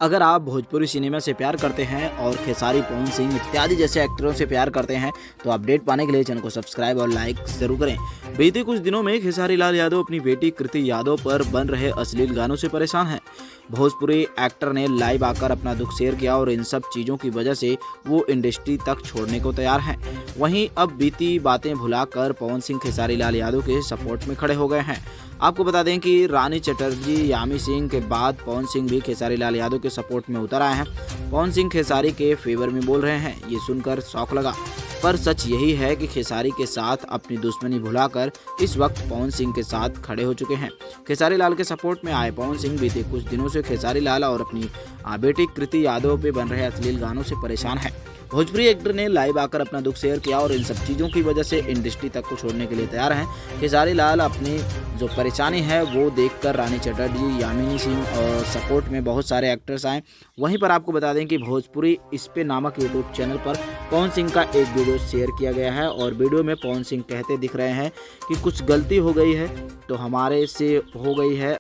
अगर आप भोजपुरी सिनेमा से प्यार करते हैं और खेसारी, पवन सिंह इत्यादि जैसे एक्टरों से प्यार करते हैं तो अपडेट पाने के लिए चैनल को सब्सक्राइब और लाइक जरूर करें। बीते कुछ दिनों में खेसारी लाल यादव अपनी बेटी कृति यादव पर बन रहे अश्लील गानों से परेशान हैं। भोजपुरी एक्टर ने लाइव आकर अपना दुख शेयर किया और इन सब चीज़ों की वजह से वो इंडस्ट्री तक छोड़ने को तैयार हैं। वहीं अब बीती बातें भुलाकर पवन सिंह खेसारी लाल यादव के सपोर्ट में खड़े हो गए हैं। आपको बता दें कि रानी चटर्जी, यामी सिंह के बाद पवन सिंह भी खेसारी लाल यादव के सपोर्ट में उतर आए हैं। पवन सिंह खेसारी के फेवर में बोल रहे हैं, ये सुनकर शौक लगा। पर सच यही है कि खेसारी के साथ अपनी दुश्मनी भुलाकर इस वक्त पवन सिंह के साथ खड़े हो चुके हैं। खेसारी लाल के सपोर्ट में आए पवन सिंह बीते कुछ दिनों से खेसारी लाल और अपनी बेटी कृति यादव पे बन रहे अश्लील गानों से परेशान है। भोजपुरी एक्टर ने लाइव आकर अपना दुख शेयर किया और इन सब चीज़ों की वजह से इंडस्ट्री तक को छोड़ने के लिए तैयार हैं। खेसारी लाल अपनी जो परेशानी है वो देखकर रानी चटर्जी, यामिनी सिंह और सपोर्ट में बहुत सारे एक्टर्स आए। वहीं पर आपको बता दें कि भोजपुरी इस पे नामक यूट्यूब चैनल पर पवन सिंह का एक वीडियो शेयर किया गया है और वीडियो में पवन सिंह कहते दिख रहे हैं कि कुछ गलती हो गई है तो हमारे से हो गई है।